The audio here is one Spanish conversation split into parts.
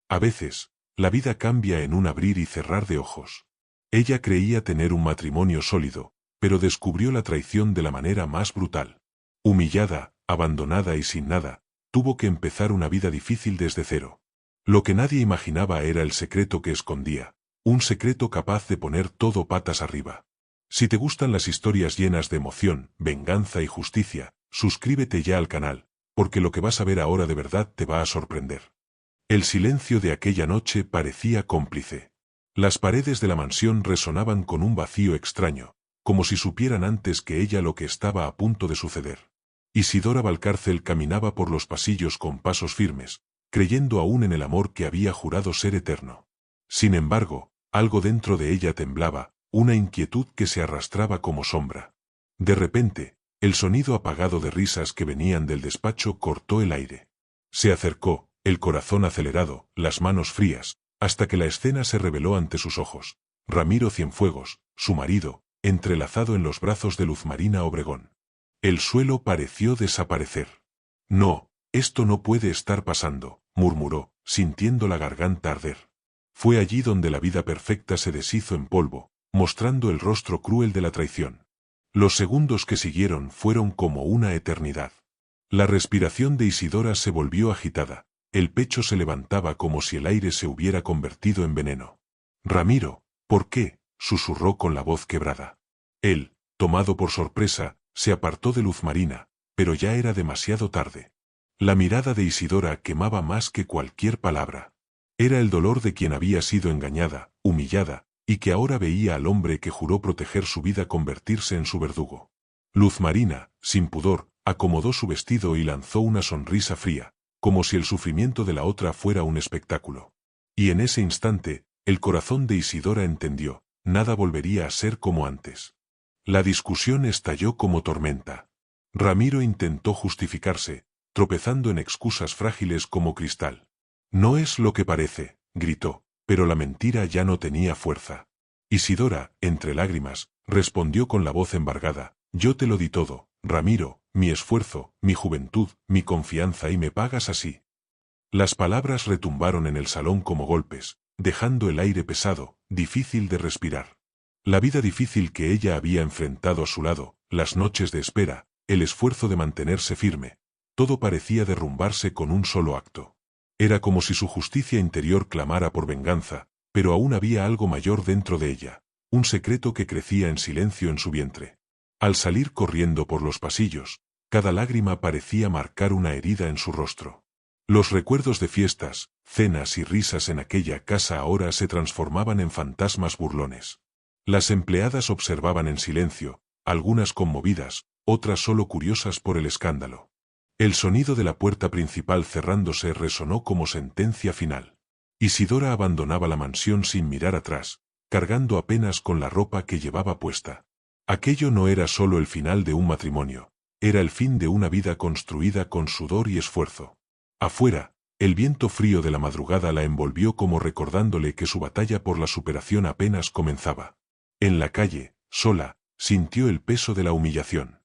A veces, la vida cambia en un abrir y cerrar de ojos. Ella creía tener un matrimonio sólido, pero descubrió la traición de la manera más brutal. Humillada, abandonada y sin nada, tuvo que empezar una vida difícil desde cero. Lo que nadie imaginaba era el secreto que escondía, un secreto capaz de poner todo patas arriba. Si te gustan las historias llenas de emoción, venganza y justicia, suscríbete ya al canal, porque lo que vas a ver ahora de verdad te va a sorprender. El silencio de aquella noche parecía cómplice. Las paredes de la mansión resonaban con un vacío extraño, como si supieran antes que ella lo que estaba a punto de suceder. Isidora Valcárcel caminaba por los pasillos con pasos firmes, creyendo aún en el amor que había jurado ser eterno. Sin embargo, algo dentro de ella temblaba, una inquietud que se arrastraba como sombra. De repente, el sonido apagado de risas que venían del despacho cortó el aire. Se acercó, el corazón acelerado, las manos frías, hasta que la escena se reveló ante sus ojos. Ramiro Cienfuegos, su marido, entrelazado en los brazos de Luzmarina Obregón. El suelo pareció desaparecer. No, esto no puede estar pasando, murmuró, sintiendo la garganta arder. Fue allí donde la vida perfecta se deshizo en polvo, mostrando el rostro cruel de la traición. Los segundos que siguieron fueron como una eternidad. La respiración de Isidora se volvió agitada, el pecho se levantaba como si el aire se hubiera convertido en veneno. «Ramiro, ¿por qué?», susurró con la voz quebrada. Él, tomado por sorpresa, se apartó de Luzmarina, pero ya era demasiado tarde. La mirada de Isidora quemaba más que cualquier palabra. Era el dolor de quien había sido engañada, humillada, y que ahora veía al hombre que juró proteger su vida convertirse en su verdugo. Luzmarina, sin pudor, acomodó su vestido y lanzó una sonrisa fría, como si el sufrimiento de la otra fuera un espectáculo. Y en ese instante, el corazón de Isidora entendió, nada volvería a ser como antes. La discusión estalló como tormenta. Ramiro intentó justificarse, tropezando en excusas frágiles como cristal. «No es lo que parece», gritó, pero la mentira ya no tenía fuerza. Isidora, entre lágrimas, respondió con la voz embargada: «Yo te lo di todo, Ramiro, mi esfuerzo, mi juventud, mi confianza, y me pagas así». Las palabras retumbaron en el salón como golpes, dejando el aire pesado, difícil de respirar. La vida difícil que ella había enfrentado a su lado, las noches de espera, el esfuerzo de mantenerse firme, todo parecía derrumbarse con un solo acto. Era como si su justicia interior clamara por venganza, pero aún había algo mayor dentro de ella, un secreto que crecía en silencio en su vientre. Al salir corriendo por los pasillos, cada lágrima parecía marcar una herida en su rostro. Los recuerdos de fiestas, cenas y risas en aquella casa ahora se transformaban en fantasmas burlones. Las empleadas observaban en silencio, algunas conmovidas, otras solo curiosas por el escándalo. El sonido de la puerta principal cerrándose resonó como sentencia final. Isidora abandonaba la mansión sin mirar atrás, cargando apenas con la ropa que llevaba puesta. Aquello no era solo el final de un matrimonio, era el fin de una vida construida con sudor y esfuerzo. Afuera, el viento frío de la madrugada la envolvió como recordándole que su batalla por la superación apenas comenzaba. En la calle, sola, sintió el peso de la humillación.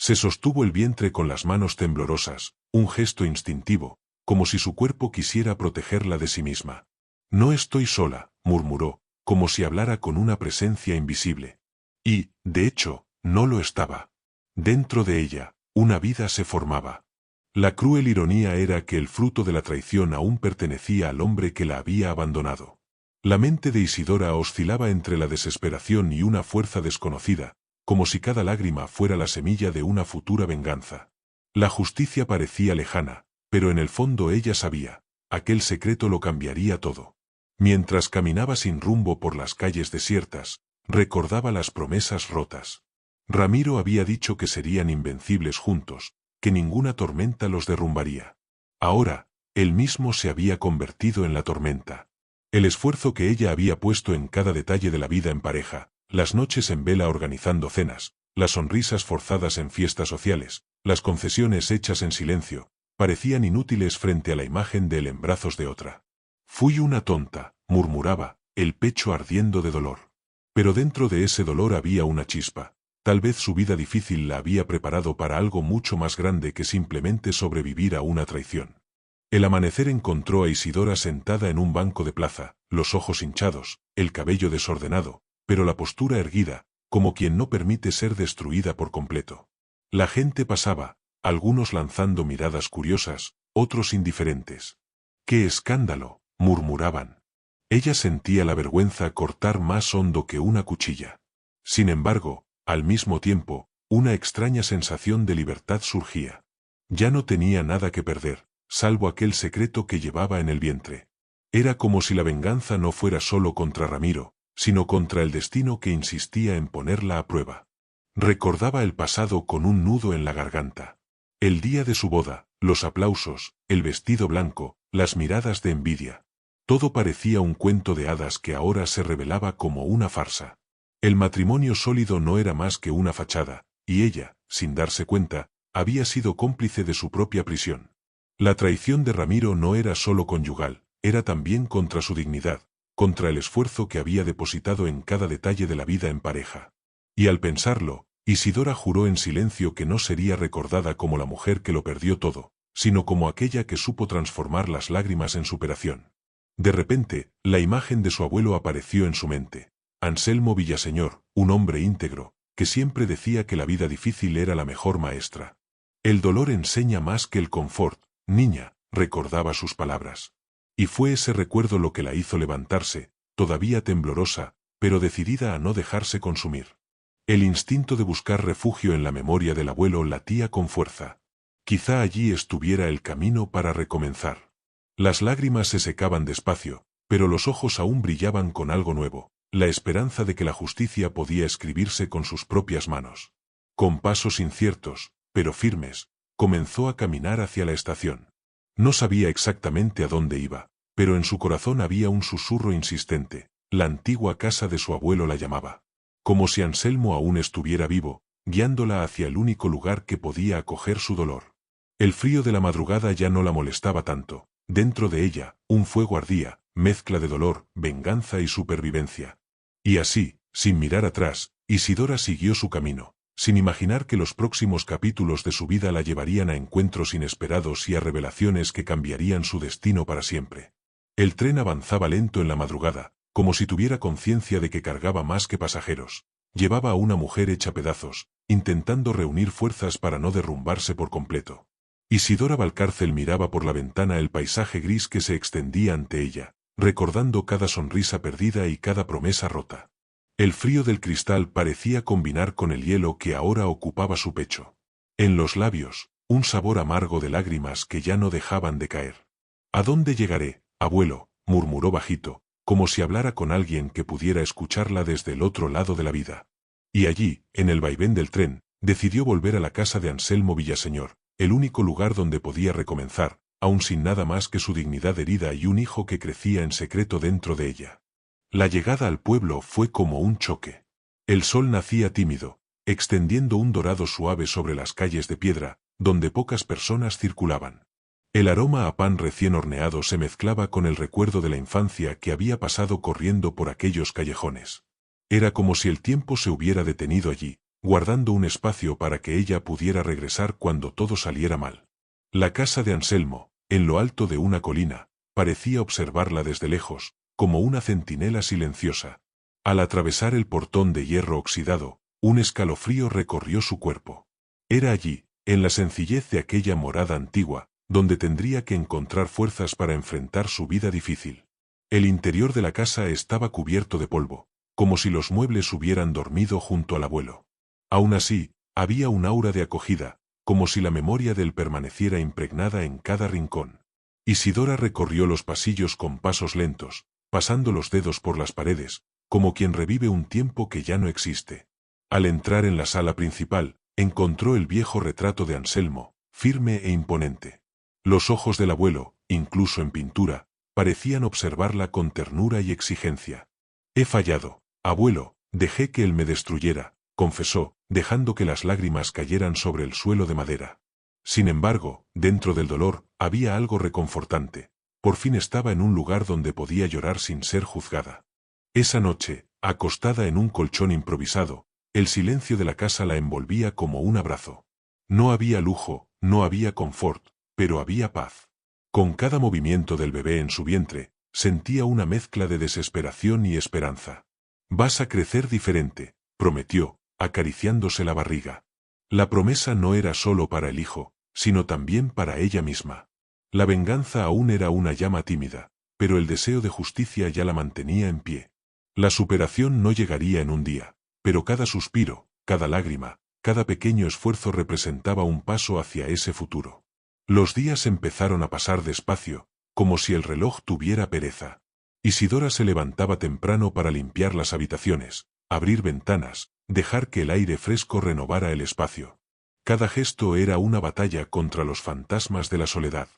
Se sostuvo el vientre con las manos temblorosas, un gesto instintivo, como si su cuerpo quisiera protegerla de sí misma. «No estoy sola», murmuró, como si hablara con una presencia invisible. Y, de hecho, no lo estaba. Dentro de ella, una vida se formaba. La cruel ironía era que el fruto de la traición aún pertenecía al hombre que la había abandonado. La mente de Isidora oscilaba entre la desesperación y una fuerza desconocida, como si cada lágrima fuera la semilla de una futura venganza. La justicia parecía lejana, pero en el fondo ella sabía, aquel secreto lo cambiaría todo. Mientras caminaba sin rumbo por las calles desiertas, recordaba las promesas rotas. Ramiro había dicho que serían invencibles juntos, que ninguna tormenta los derrumbaría. Ahora, él mismo se había convertido en la tormenta. El esfuerzo que ella había puesto en cada detalle de la vida en pareja, las noches en vela organizando cenas, las sonrisas forzadas en fiestas sociales, las concesiones hechas en silencio, parecían inútiles frente a la imagen de él en brazos de otra. «Fui una tonta», murmuraba, el pecho ardiendo de dolor. Pero dentro de ese dolor había una chispa. Tal vez su vida difícil la había preparado para algo mucho más grande que simplemente sobrevivir a una traición. El amanecer encontró a Isidora sentada en un banco de plaza, los ojos hinchados, el cabello desordenado, pero la postura erguida, como quien no permite ser destruida por completo. La gente pasaba, algunos lanzando miradas curiosas, otros indiferentes. ¡Qué escándalo!, murmuraban. Ella sentía la vergüenza cortar más hondo que una cuchilla. Sin embargo, al mismo tiempo, una extraña sensación de libertad surgía. Ya no tenía nada que perder, salvo aquel secreto que llevaba en el vientre. Era como si la venganza no fuera solo contra Ramiro, sino contra el destino que insistía en ponerla a prueba. Recordaba el pasado con un nudo en la garganta. El día de su boda, los aplausos, el vestido blanco, las miradas de envidia. Todo parecía un cuento de hadas que ahora se revelaba como una farsa. El matrimonio sólido no era más que una fachada, y ella, sin darse cuenta, había sido cómplice de su propia prisión. La traición de Ramiro no era solo conyugal, era también contra su dignidad, contra el esfuerzo que había depositado en cada detalle de la vida en pareja. Y al pensarlo, Isidora juró en silencio que no sería recordada como la mujer que lo perdió todo, sino como aquella que supo transformar las lágrimas en superación. De repente, la imagen de su abuelo apareció en su mente. Anselmo Villaseñor, un hombre íntegro, que siempre decía que la vida difícil era la mejor maestra. El dolor enseña más que el confort, niña, recordaba sus palabras. Y fue ese recuerdo lo que la hizo levantarse, todavía temblorosa, pero decidida a no dejarse consumir. El instinto de buscar refugio en la memoria del abuelo latía con fuerza. Quizá allí estuviera el camino para recomenzar. Las lágrimas se secaban despacio, pero los ojos aún brillaban con algo nuevo, la esperanza de que la justicia podía escribirse con sus propias manos. Con pasos inciertos, pero firmes, comenzó a caminar hacia la estación. No sabía exactamente a dónde iba, pero en su corazón había un susurro insistente. La antigua casa de su abuelo la llamaba. Como si Anselmo aún estuviera vivo, guiándola hacia el único lugar que podía acoger su dolor. El frío de la madrugada ya no la molestaba tanto. Dentro de ella, un fuego ardía, mezcla de dolor, venganza y supervivencia. Y así, sin mirar atrás, Isidora siguió su camino, sin imaginar que los próximos capítulos de su vida la llevarían a encuentros inesperados y a revelaciones que cambiarían su destino para siempre. El tren avanzaba lento en la madrugada, como si tuviera conciencia de que cargaba más que pasajeros. Llevaba a una mujer hecha pedazos, intentando reunir fuerzas para no derrumbarse por completo. Isidora Valcárcel miraba por la ventana el paisaje gris que se extendía ante ella, recordando cada sonrisa perdida y cada promesa rota. El frío del cristal parecía combinar con el hielo que ahora ocupaba su pecho. En los labios, un sabor amargo de lágrimas que ya no dejaban de caer. ¿A dónde llegaré, abuelo?, murmuró bajito, como si hablara con alguien que pudiera escucharla desde el otro lado de la vida. Y allí, en el vaivén del tren, decidió volver a la casa de Anselmo Villaseñor, el único lugar donde podía recomenzar, aun sin nada más que su dignidad herida y un hijo que crecía en secreto dentro de ella. La llegada al pueblo fue como un choque. El sol nacía tímido, extendiendo un dorado suave sobre las calles de piedra, donde pocas personas circulaban. El aroma a pan recién horneado se mezclaba con el recuerdo de la infancia que había pasado corriendo por aquellos callejones. Era como si el tiempo se hubiera detenido allí, guardando un espacio para que ella pudiera regresar cuando todo saliera mal. La casa de Anselmo, en lo alto de una colina, parecía observarla desde lejos, como una centinela silenciosa. Al atravesar el portón de hierro oxidado, un escalofrío recorrió su cuerpo. Era allí, en la sencillez de aquella morada antigua, donde tendría que encontrar fuerzas para enfrentar su vida difícil. El interior de la casa estaba cubierto de polvo, como si los muebles hubieran dormido junto al abuelo. Aún así, había un aura de acogida, como si la memoria de él permaneciera impregnada en cada rincón. Isidora recorrió los pasillos con pasos lentos, pasando los dedos por las paredes, como quien revive un tiempo que ya no existe. Al entrar en la sala principal, encontró el viejo retrato de Anselmo, firme e imponente. Los ojos del abuelo, incluso en pintura, parecían observarla con ternura y exigencia. «He fallado, abuelo, dejé que él me destruyera», confesó, dejando que las lágrimas cayeran sobre el suelo de madera. Sin embargo, dentro del dolor, había algo reconfortante. Por fin estaba en un lugar donde podía llorar sin ser juzgada. Esa noche, acostada en un colchón improvisado, el silencio de la casa la envolvía como un abrazo. No había lujo, no había confort, pero había paz. Con cada movimiento del bebé en su vientre, sentía una mezcla de desesperación y esperanza. «Vas a crecer diferente», prometió, acariciándose la barriga. La promesa no era solo para el hijo, sino también para ella misma. La venganza aún era una llama tímida, pero el deseo de justicia ya la mantenía en pie. La superación no llegaría en un día, pero cada suspiro, cada lágrima, cada pequeño esfuerzo representaba un paso hacia ese futuro. Los días empezaron a pasar despacio, como si el reloj tuviera pereza. Isidora se levantaba temprano para limpiar las habitaciones, abrir ventanas, dejar que el aire fresco renovara el espacio. Cada gesto era una batalla contra los fantasmas de la soledad.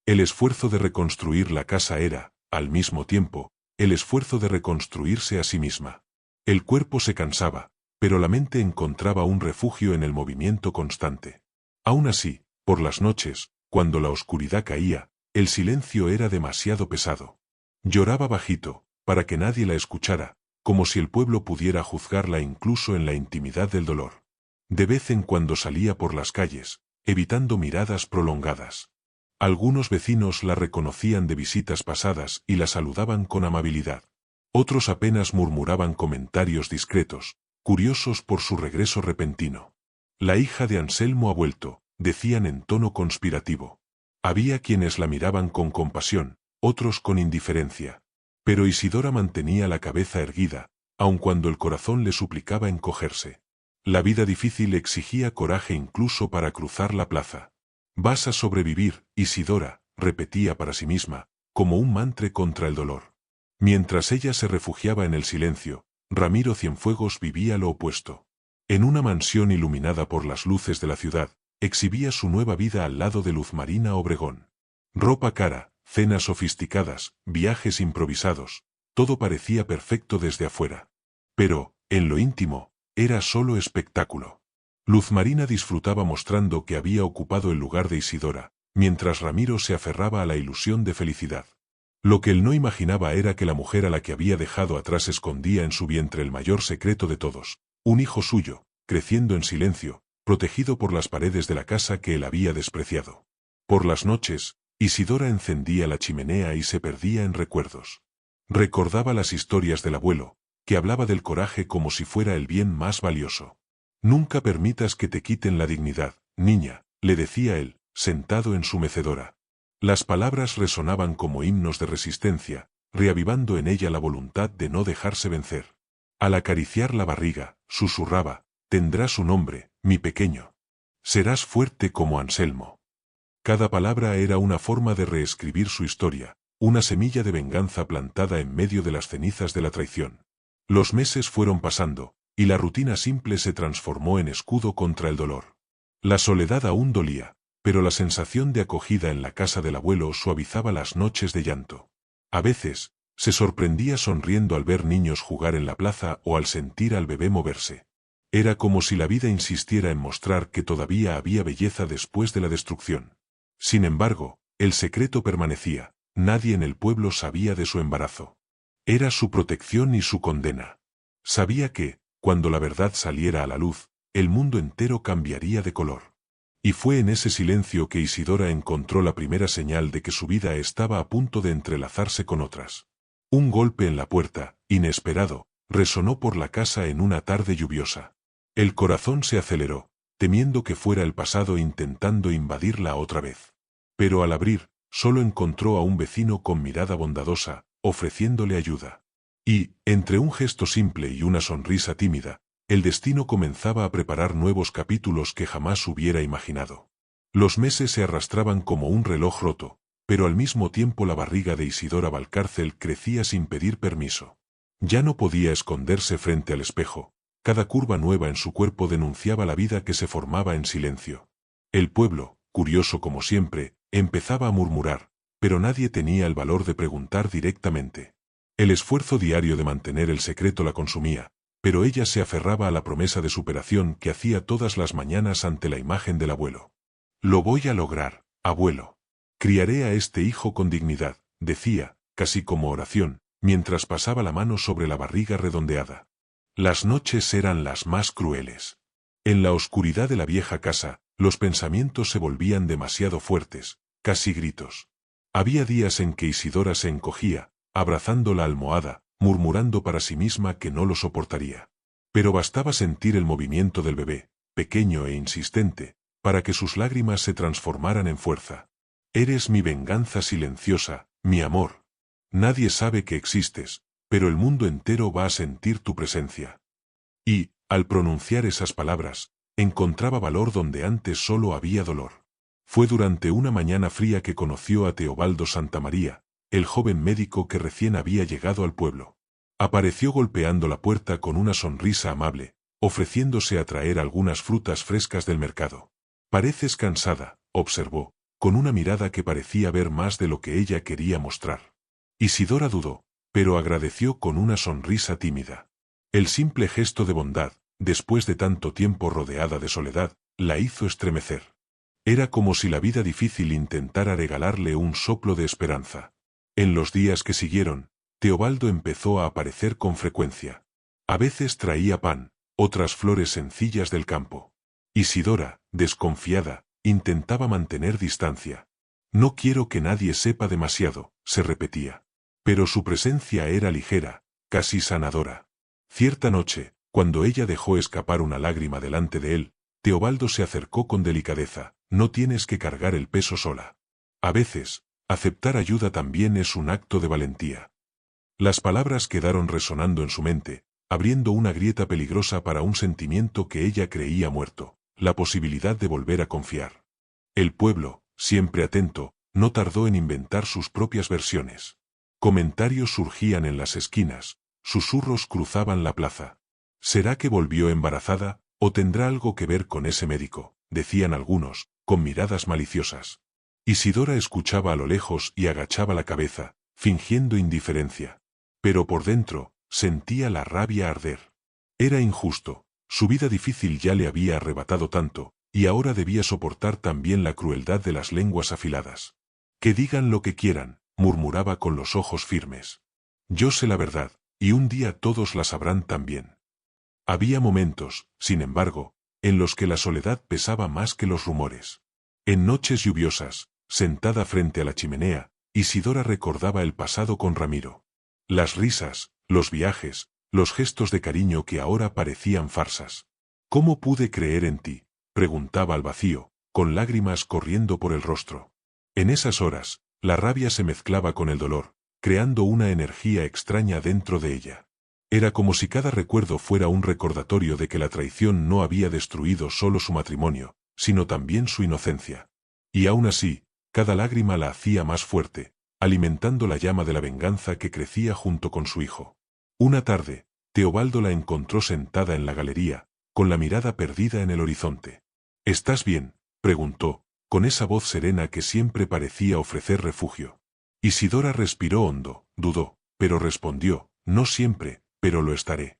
El esfuerzo de reconstruir la casa era, al mismo tiempo, el esfuerzo de reconstruirse a sí misma. El cuerpo se cansaba, pero la mente encontraba un refugio en el movimiento constante. Aún así, por las noches, cuando la oscuridad caía, el silencio era demasiado pesado. Lloraba bajito, para que nadie la escuchara, como si el pueblo pudiera juzgarla incluso en la intimidad del dolor. De vez en cuando salía por las calles, evitando miradas prolongadas. Algunos vecinos la reconocían de visitas pasadas y la saludaban con amabilidad. Otros apenas murmuraban comentarios discretos, curiosos por su regreso repentino. «La hija de Anselmo ha vuelto», decían en tono conspirativo. Había quienes la miraban con compasión, otros con indiferencia. Pero Isidora mantenía la cabeza erguida, aun cuando el corazón le suplicaba encogerse. La vida difícil exigía coraje incluso para cruzar la plaza. «Vas a sobrevivir, Isidora», repetía para sí misma, como un mantra contra el dolor. Mientras ella se refugiaba en el silencio, Ramiro Cienfuegos vivía lo opuesto. En una mansión iluminada por las luces de la ciudad, exhibía su nueva vida al lado de Luz Marina Obregón. Ropa cara, cenas sofisticadas, viajes improvisados, todo parecía perfecto desde afuera. Pero, en lo íntimo, era solo espectáculo. Luz Marina disfrutaba mostrando que había ocupado el lugar de Isidora, mientras Ramiro se aferraba a la ilusión de felicidad. Lo que él no imaginaba era que la mujer a la que había dejado atrás escondía en su vientre el mayor secreto de todos, un hijo suyo, creciendo en silencio, protegido por las paredes de la casa que él había despreciado. Por las noches, Isidora encendía la chimenea y se perdía en recuerdos. Recordaba las historias del abuelo, que hablaba del coraje como si fuera el bien más valioso. «Nunca permitas que te quiten la dignidad, niña», le decía él, sentado en su mecedora. Las palabras resonaban como himnos de resistencia, reavivando en ella la voluntad de no dejarse vencer. Al acariciar la barriga, susurraba: «Tendrás un hombre, mi pequeño. Serás fuerte como Anselmo». Cada palabra era una forma de reescribir su historia, una semilla de venganza plantada en medio de las cenizas de la traición. Los meses fueron pasando, y la rutina simple se transformó en escudo contra el dolor. La soledad aún dolía, pero la sensación de acogida en la casa del abuelo suavizaba las noches de llanto. A veces, se sorprendía sonriendo al ver niños jugar en la plaza o al sentir al bebé moverse. Era como si la vida insistiera en mostrar que todavía había belleza después de la destrucción. Sin embargo, el secreto permanecía, nadie en el pueblo sabía de su embarazo. Era su protección y su condena. Sabía que, cuando la verdad saliera a la luz, el mundo entero cambiaría de color. Y fue en ese silencio que Isidora encontró la primera señal de que su vida estaba a punto de entrelazarse con otras. Un golpe en la puerta, inesperado, resonó por la casa en una tarde lluviosa. El corazón se aceleró, temiendo que fuera el pasado intentando invadirla otra vez. Pero al abrir, solo encontró a un vecino con mirada bondadosa, ofreciéndole ayuda. Y, entre un gesto simple y una sonrisa tímida, el destino comenzaba a preparar nuevos capítulos que jamás hubiera imaginado. Los meses se arrastraban como un reloj roto, pero al mismo tiempo la barriga de Isidora Valcárcel crecía sin pedir permiso. Ya no podía esconderse frente al espejo, cada curva nueva en su cuerpo denunciaba la vida que se formaba en silencio. El pueblo, curioso como siempre, empezaba a murmurar, pero nadie tenía el valor de preguntar directamente. El esfuerzo diario de mantener el secreto la consumía, pero ella se aferraba a la promesa de superación que hacía todas las mañanas ante la imagen del abuelo. «Lo voy a lograr, abuelo. Criaré a este hijo con dignidad», decía, casi como oración, mientras pasaba la mano sobre la barriga redondeada. Las noches eran las más crueles. En la oscuridad de la vieja casa, los pensamientos se volvían demasiado fuertes, casi gritos. Había días en que Isidora se encogía, abrazando la almohada, murmurando para sí misma que no lo soportaría. Pero bastaba sentir el movimiento del bebé, pequeño e insistente, para que sus lágrimas se transformaran en fuerza. Eres mi venganza silenciosa, mi amor. Nadie sabe que existes, pero el mundo entero va a sentir tu presencia. Y, al pronunciar esas palabras, encontraba valor donde antes solo había dolor. Fue durante una mañana fría que conoció a Teobaldo Santamaría, el joven médico que recién había llegado al pueblo. Apareció golpeando la puerta con una sonrisa amable, ofreciéndose a traer algunas frutas frescas del mercado. Pareces cansada, observó, con una mirada que parecía ver más de lo que ella quería mostrar. Isidora dudó, pero agradeció con una sonrisa tímida. El simple gesto de bondad, después de tanto tiempo rodeada de soledad, la hizo estremecer. Era como si la vida difícil intentara regalarle un soplo de esperanza. En los días que siguieron, Teobaldo empezó a aparecer con frecuencia. A veces traía pan, otras flores sencillas del campo. Isidora, desconfiada, intentaba mantener distancia. No quiero que nadie sepa demasiado, se repetía. Pero su presencia era ligera, casi sanadora. Cierta noche, cuando ella dejó escapar una lágrima delante de él, Teobaldo se acercó con delicadeza. No tienes que cargar el peso sola. A veces, aceptar ayuda también es un acto de valentía. Las palabras quedaron resonando en su mente, abriendo una grieta peligrosa para un sentimiento que ella creía muerto, la posibilidad de volver a confiar. El pueblo, siempre atento, no tardó en inventar sus propias versiones. Comentarios surgían en las esquinas, susurros cruzaban la plaza. ¿Será que volvió embarazada, o tendrá algo que ver con ese médico?, decían algunos, con miradas maliciosas. Isidora escuchaba a lo lejos y agachaba la cabeza, fingiendo indiferencia. Pero por dentro, sentía la rabia arder. Era injusto, su vida difícil ya le había arrebatado tanto, y ahora debía soportar también la crueldad de las lenguas afiladas. Que digan lo que quieran, murmuraba con los ojos firmes. Yo sé la verdad, y un día todos la sabrán también. Había momentos, sin embargo, en los que la soledad pesaba más que los rumores. En noches lluviosas, sentada frente a la chimenea, Isidora recordaba el pasado con Ramiro. Las risas, los viajes, los gestos de cariño que ahora parecían farsas. ¿Cómo pude creer en ti?, preguntaba al vacío, con lágrimas corriendo por el rostro. En esas horas, la rabia se mezclaba con el dolor, creando una energía extraña dentro de ella. Era como si cada recuerdo fuera un recordatorio de que la traición no había destruido solo su matrimonio, sino también su inocencia. Y aún así, cada lágrima la hacía más fuerte, alimentando la llama de la venganza que crecía junto con su hijo. Una tarde, Teobaldo la encontró sentada en la galería, con la mirada perdida en el horizonte. ¿Estás bien?, preguntó, con esa voz serena que siempre parecía ofrecer refugio. Isidora respiró hondo, dudó, pero respondió, no siempre, pero lo estaré.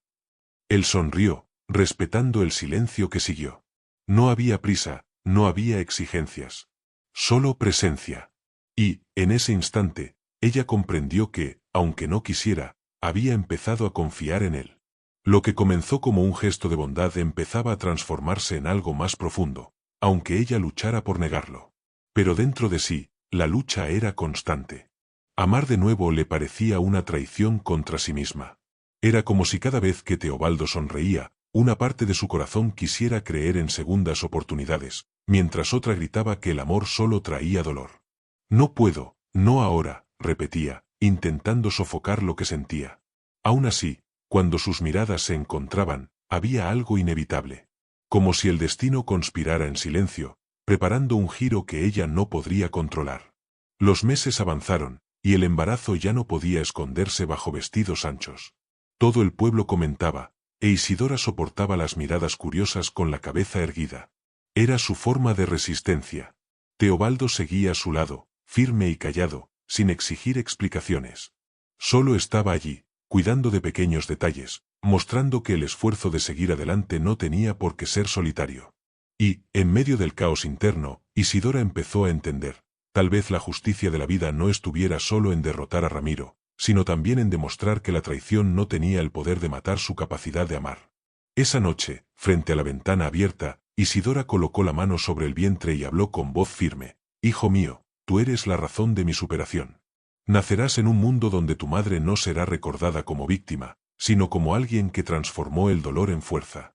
Él sonrió, respetando el silencio que siguió. No había prisa, no había exigencias. Solo presencia. Y, en ese instante, ella comprendió que, aunque no quisiera, había empezado a confiar en él. Lo que comenzó como un gesto de bondad empezaba a transformarse en algo más profundo, aunque ella luchara por negarlo. Pero dentro de sí, la lucha era constante. Amar de nuevo le parecía una traición contra sí misma. Era como si cada vez que Teobaldo sonreía, una parte de su corazón quisiera creer en segundas oportunidades, mientras otra gritaba que el amor solo traía dolor. No puedo, no ahora, repetía, intentando sofocar lo que sentía. Aún así, cuando sus miradas se encontraban, había algo inevitable. Como si el destino conspirara en silencio, preparando un giro que ella no podría controlar. Los meses avanzaron, y el embarazo ya no podía esconderse bajo vestidos anchos. Todo el pueblo comentaba, e Isidora soportaba las miradas curiosas con la cabeza erguida. Era su forma de resistencia. Teobaldo seguía a su lado, firme y callado, sin exigir explicaciones. Solo estaba allí, cuidando de pequeños detalles, mostrando que el esfuerzo de seguir adelante no tenía por qué ser solitario. Y, en medio del caos interno, Isidora empezó a entender. Tal vez la justicia de la vida no estuviera solo en derrotar a Ramiro, sino también en demostrar que la traición no tenía el poder de matar su capacidad de amar. Esa noche, frente a la ventana abierta, Isidora colocó la mano sobre el vientre y habló con voz firme. Hijo mío, tú eres la razón de mi superación. Nacerás en un mundo donde tu madre no será recordada como víctima, sino como alguien que transformó el dolor en fuerza.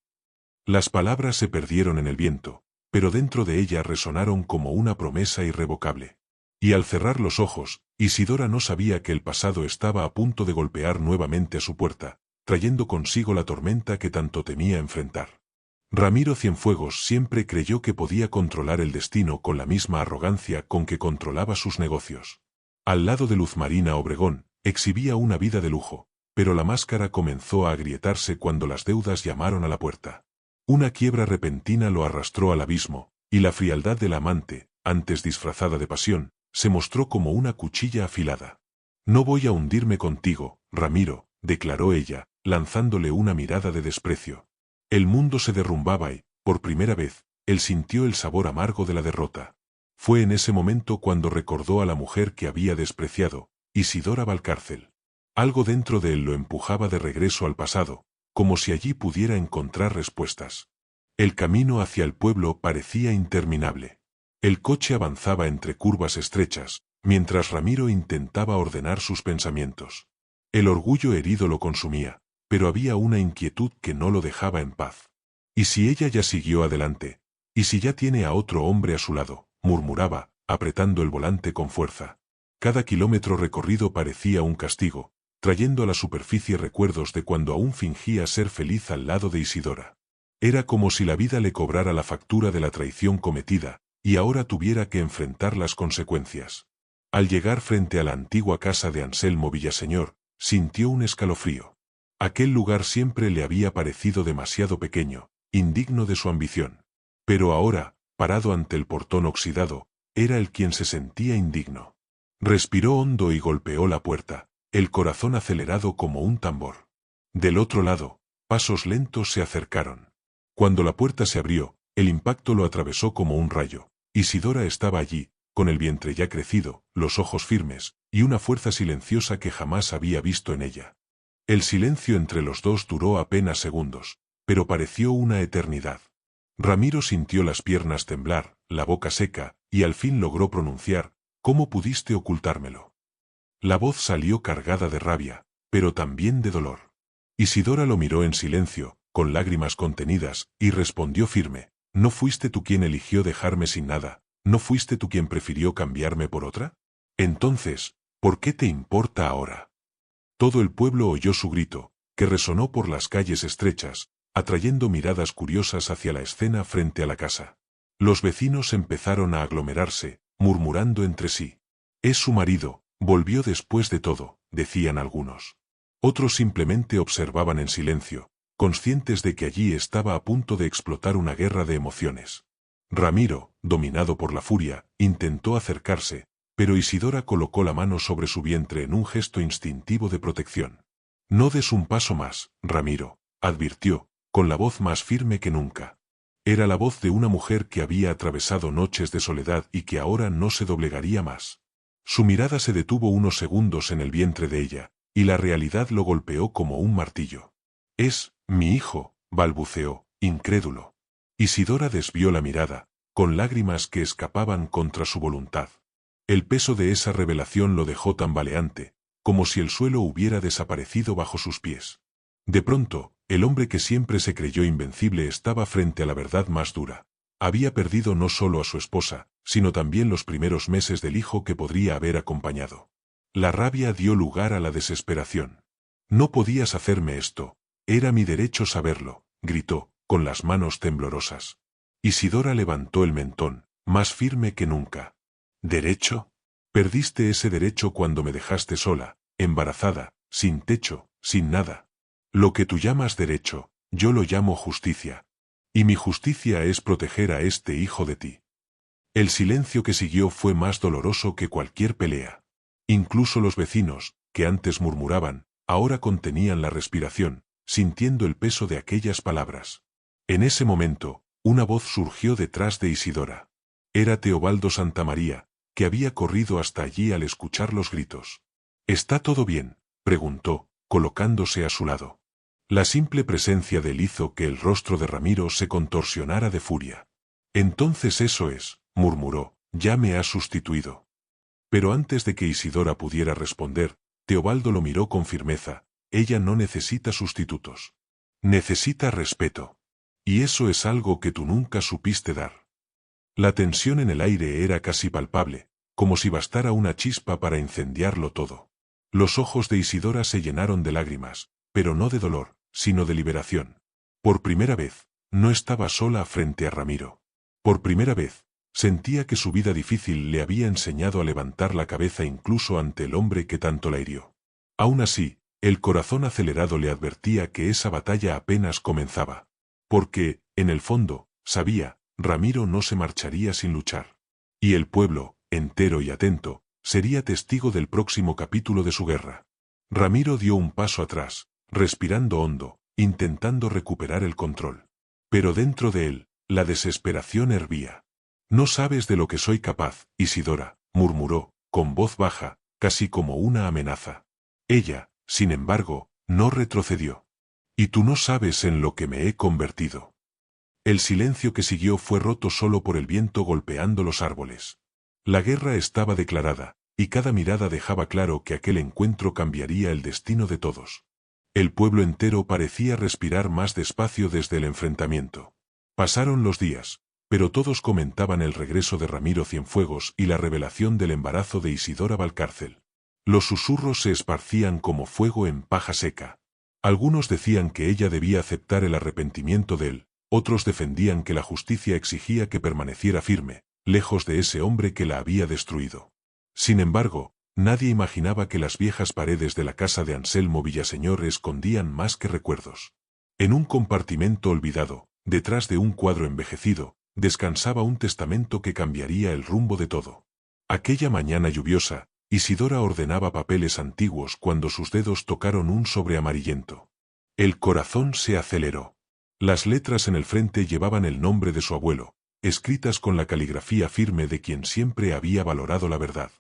Las palabras se perdieron en el viento, pero dentro de ella resonaron como una promesa irrevocable. Y al cerrar los ojos, Isidora no sabía que el pasado estaba a punto de golpear nuevamente a su puerta, trayendo consigo la tormenta que tanto temía enfrentar. Ramiro Cienfuegos siempre creyó que podía controlar el destino con la misma arrogancia con que controlaba sus negocios. Al lado de Luz Marina Obregón, exhibía una vida de lujo, pero la máscara comenzó a agrietarse cuando las deudas llamaron a la puerta. Una quiebra repentina lo arrastró al abismo, y la frialdad del amante, antes disfrazada de pasión, se mostró como una cuchilla afilada. No voy a hundirme contigo, Ramiro, declaró ella, lanzándole una mirada de desprecio. El mundo se derrumbaba y, por primera vez, él sintió el sabor amargo de la derrota. Fue en ese momento cuando recordó a la mujer que había despreciado, Isidora Valcárcel. Algo dentro de él lo empujaba de regreso al pasado, como si allí pudiera encontrar respuestas. El camino hacia el pueblo parecía interminable. El coche avanzaba entre curvas estrechas, mientras Ramiro intentaba ordenar sus pensamientos. El orgullo herido lo consumía, pero había una inquietud que no lo dejaba en paz. ¿Y si ella ya siguió adelante? ¿Y si ya tiene a otro hombre a su lado?, murmuraba, apretando el volante con fuerza. Cada kilómetro recorrido parecía un castigo, trayendo a la superficie recuerdos de cuando aún fingía ser feliz al lado de Isidora. Era como si la vida le cobrara la factura de la traición cometida, y ahora tuviera que enfrentar las consecuencias. Al llegar frente a la antigua casa de Anselmo Villaseñor, sintió un escalofrío. Aquel lugar siempre le había parecido demasiado pequeño, indigno de su ambición. Pero ahora, parado ante el portón oxidado, era él quien se sentía indigno. Respiró hondo y golpeó la puerta, el corazón acelerado como un tambor. Del otro lado, pasos lentos se acercaron. Cuando la puerta se abrió, el impacto lo atravesó como un rayo. Isidora estaba allí, con el vientre ya crecido, los ojos firmes, y una fuerza silenciosa que jamás había visto en ella. El silencio entre los dos duró apenas segundos, pero pareció una eternidad. Ramiro sintió las piernas temblar, la boca seca, y al fin logró pronunciar: «¿Cómo pudiste ocultármelo?». La voz salió cargada de rabia, pero también de dolor. Isidora lo miró en silencio, con lágrimas contenidas, y respondió firme: «¿No fuiste tú quien eligió dejarme sin nada? ¿No fuiste tú quien prefirió cambiarme por otra? Entonces, ¿por qué te importa ahora?». Todo el pueblo oyó su grito, que resonó por las calles estrechas, atrayendo miradas curiosas hacia la escena frente a la casa. Los vecinos empezaron a aglomerarse, murmurando entre sí. «Es su marido, volvió después de todo», decían algunos. Otros simplemente observaban en silencio, conscientes de que allí estaba a punto de explotar una guerra de emociones. Ramiro, dominado por la furia, intentó acercarse, pero Isidora colocó la mano sobre su vientre en un gesto instintivo de protección. «No des un paso más, Ramiro», advirtió, con la voz más firme que nunca. Era la voz de una mujer que había atravesado noches de soledad y que ahora no se doblegaría más. Su mirada se detuvo unos segundos en el vientre de ella, y la realidad lo golpeó como un martillo. «Es mi hijo», balbuceó, incrédulo. Isidora desvió la mirada, con lágrimas que escapaban contra su voluntad. El peso de esa revelación lo dejó tambaleante, como si el suelo hubiera desaparecido bajo sus pies. De pronto, el hombre que siempre se creyó invencible estaba frente a la verdad más dura. Había perdido no solo a su esposa, sino también los primeros meses del hijo que podría haber acompañado. La rabia dio lugar a la desesperación. «No podías hacerme esto. Era mi derecho saberlo», gritó, con las manos temblorosas. Isidora levantó el mentón, más firme que nunca. «¿Derecho? Perdiste ese derecho cuando me dejaste sola, embarazada, sin techo, sin nada. Lo que tú llamas derecho, yo lo llamo justicia. Y mi justicia es proteger a este hijo de ti». El silencio que siguió fue más doloroso que cualquier pelea. Incluso los vecinos, que antes murmuraban, ahora contenían la respiración, sintiendo el peso de aquellas palabras. En ese momento, una voz surgió detrás de Isidora. Era Teobaldo Santamaría, que había corrido hasta allí al escuchar los gritos. «¿Está todo bien?», preguntó, colocándose a su lado. La simple presencia de él hizo que el rostro de Ramiro se contorsionara de furia. «Entonces eso es», murmuró, «ya me has sustituido. Pero antes de que Isidora pudiera responder, Teobaldo lo miró con firmeza. Ella no necesita sustitutos. Necesita respeto. Y eso es algo que tú nunca supiste dar. La tensión en el aire era casi palpable, como si bastara una chispa para incendiarlo todo. Los ojos de Isidora se llenaron de lágrimas, pero no de dolor, sino de liberación. Por primera vez, no estaba sola frente a Ramiro. Por primera vez, sentía que su vida difícil le había enseñado a levantar la cabeza incluso ante el hombre que tanto la hirió. Aún así, el corazón acelerado le advertía que esa batalla apenas comenzaba. Porque, en el fondo, sabía, Ramiro no se marcharía sin luchar. Y el pueblo, entero y atento, sería testigo del próximo capítulo de su guerra. Ramiro dio un paso atrás, respirando hondo, intentando recuperar el control. Pero dentro de él, la desesperación hervía. No sabes de lo que soy capaz, Isidora, murmuró, con voz baja, casi como una amenaza. Ella, sin embargo, no retrocedió. Y tú no sabes en lo que me he convertido. El silencio que siguió fue roto solo por el viento golpeando los árboles. La guerra estaba declarada, y cada mirada dejaba claro que aquel encuentro cambiaría el destino de todos. El pueblo entero parecía respirar más despacio desde el enfrentamiento. Pasaron los días, pero todos comentaban el regreso de Ramiro Cienfuegos y la revelación del embarazo de Isidora Valcárcel. Los susurros se esparcían como fuego en paja seca. Algunos decían que ella debía aceptar el arrepentimiento de él, otros defendían que la justicia exigía que permaneciera firme, lejos de ese hombre que la había destruido. Sin embargo, nadie imaginaba que las viejas paredes de la casa de Anselmo Villaseñor escondían más que recuerdos. En un compartimento olvidado, detrás de un cuadro envejecido, descansaba un testamento que cambiaría el rumbo de todo. Aquella mañana lluviosa, Isidora ordenaba papeles antiguos cuando sus dedos tocaron un sobre amarillento. El corazón se aceleró. Las letras en el frente llevaban el nombre de su abuelo, escritas con la caligrafía firme de quien siempre había valorado la verdad.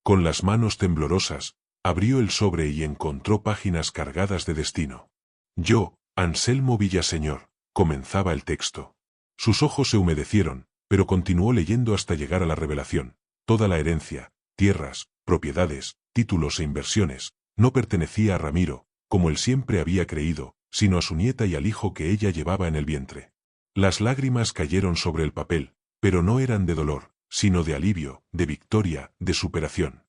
Con las manos temblorosas, abrió el sobre y encontró páginas cargadas de destino. Yo, Anselmo Villaseñor, comenzaba el texto. Sus ojos se humedecieron, pero continuó leyendo hasta llegar a la revelación. Toda la herencia, tierras, propiedades, títulos e inversiones, no pertenecía a Ramiro, como él siempre había creído, sino a su nieta y al hijo que ella llevaba en el vientre. Las lágrimas cayeron sobre el papel, pero no eran de dolor, sino de alivio, de victoria, de superación.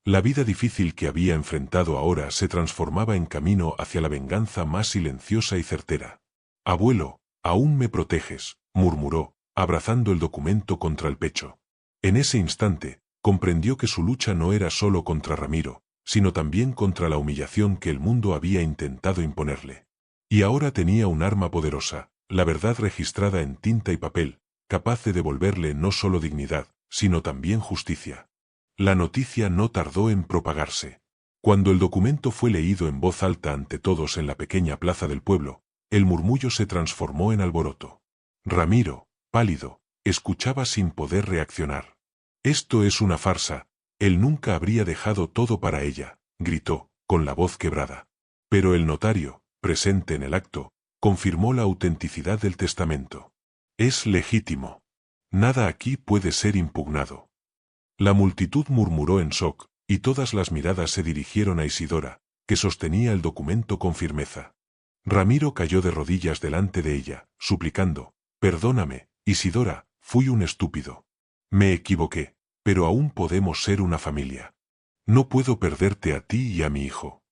La vida difícil que había enfrentado ahora se transformaba en camino hacia la venganza más silenciosa y certera. «Abuelo, aún me proteges», murmuró, abrazando el documento contra el pecho. En ese instante, comprendió que su lucha no era solo contra Ramiro, sino también contra la humillación que el mundo había intentado imponerle. Y ahora tenía un arma poderosa, la verdad registrada en tinta y papel, capaz de devolverle no solo dignidad, sino también justicia. La noticia no tardó en propagarse. Cuando el documento fue leído en voz alta ante todos en la pequeña plaza del pueblo, el murmullo se transformó en alboroto. Ramiro, pálido, escuchaba sin poder reaccionar. «Esto es una farsa, él nunca habría dejado todo para ella», gritó, con la voz quebrada. Pero el notario, presente en el acto, confirmó la autenticidad del testamento. «Es legítimo. Nada aquí puede ser impugnado». La multitud murmuró en shock, y todas las miradas se dirigieron a Isidora, que sostenía el documento con firmeza. Ramiro cayó de rodillas delante de ella, suplicando: «Perdóname, Isidora, fui un estúpido. Me equivoqué, pero aún podemos ser una familia. No puedo perderte a ti y a mi hijo».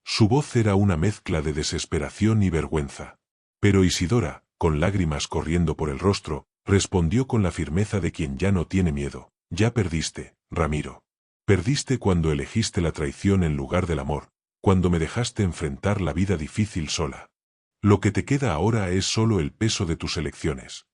Su voz era una mezcla de desesperación y vergüenza. Pero Isidora, con lágrimas corriendo por el rostro, respondió con la firmeza de quien ya no tiene miedo: «Ya perdiste, Ramiro. Perdiste cuando elegiste la traición en lugar del amor, cuando me dejaste enfrentar la vida difícil sola. Lo que te queda ahora es solo el peso de tus elecciones».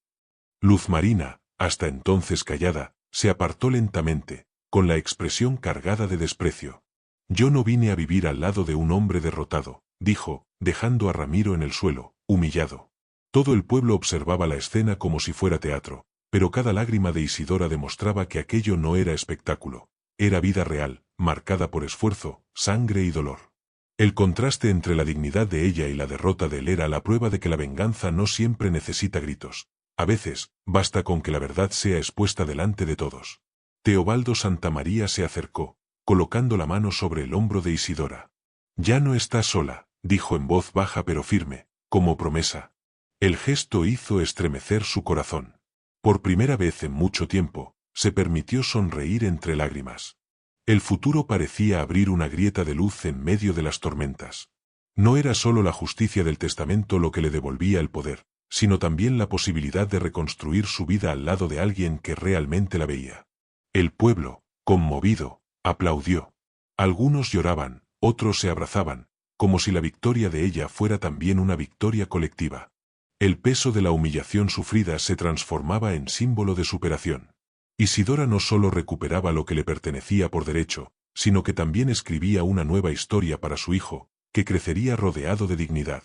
Luz Marina, hasta entonces callada, se apartó lentamente, con la expresión cargada de desprecio. «Yo no vine a vivir al lado de un hombre derrotado», dijo, dejando a Ramiro en el suelo, humillado. Todo el pueblo observaba la escena como si fuera teatro, pero cada lágrima de Isidora demostraba que aquello no era espectáculo, era vida real, marcada por esfuerzo, sangre y dolor. El contraste entre la dignidad de ella y la derrota de él era la prueba de que la venganza no siempre necesita gritos. A veces, basta con que la verdad sea expuesta delante de todos. Teobaldo Santamaría se acercó, colocando la mano sobre el hombro de Isidora. «Ya no estás sola», dijo en voz baja pero firme, como promesa. El gesto hizo estremecer su corazón. Por primera vez en mucho tiempo, se permitió sonreír entre lágrimas. El futuro parecía abrir una grieta de luz en medio de las tormentas. No era solo la justicia del testamento lo que le devolvía el poder, sino también la posibilidad de reconstruir su vida al lado de alguien que realmente la veía. El pueblo, conmovido, aplaudió. Algunos lloraban, otros se abrazaban, como si la victoria de ella fuera también una victoria colectiva. El peso de la humillación sufrida se transformaba en símbolo de superación. Isidora no solo recuperaba lo que le pertenecía por derecho, sino que también escribía una nueva historia para su hijo, que crecería rodeado de dignidad.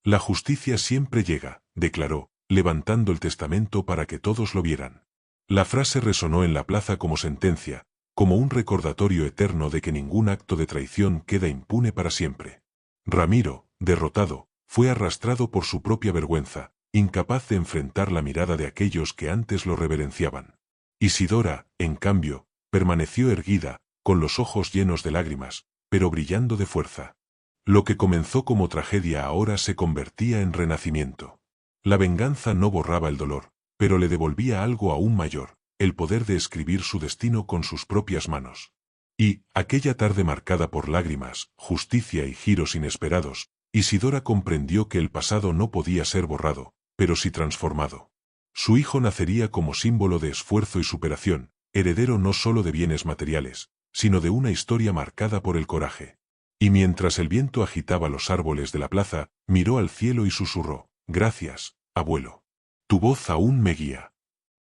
«La justicia siempre llega», declaró, levantando el testamento para que todos lo vieran. La frase resonó en la plaza como sentencia, como un recordatorio eterno de que ningún acto de traición queda impune para siempre. Ramiro, derrotado, fue arrastrado por su propia vergüenza, incapaz de enfrentar la mirada de aquellos que antes lo reverenciaban. Isidora, en cambio, permaneció erguida, con los ojos llenos de lágrimas, pero brillando de fuerza. Lo que comenzó como tragedia ahora se convertía en renacimiento. La venganza no borraba el dolor, pero le devolvía algo aún mayor, el poder de escribir su destino con sus propias manos. Y, aquella tarde marcada por lágrimas, justicia y giros inesperados, Isidora comprendió que el pasado no podía ser borrado, pero sí transformado. Su hijo nacería como símbolo de esfuerzo y superación, heredero no solo de bienes materiales, sino de una historia marcada por el coraje. Y mientras el viento agitaba los árboles de la plaza, miró al cielo y susurró: «Gracias, abuelo. Tu voz aún me guía».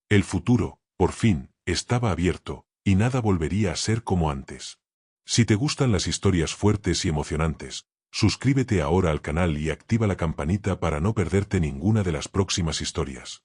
El futuro, por fin, estaba abierto, y nada volvería a ser como antes. Si te gustan las historias fuertes y emocionantes, suscríbete ahora al canal y activa la campanita para no perderte ninguna de las próximas historias.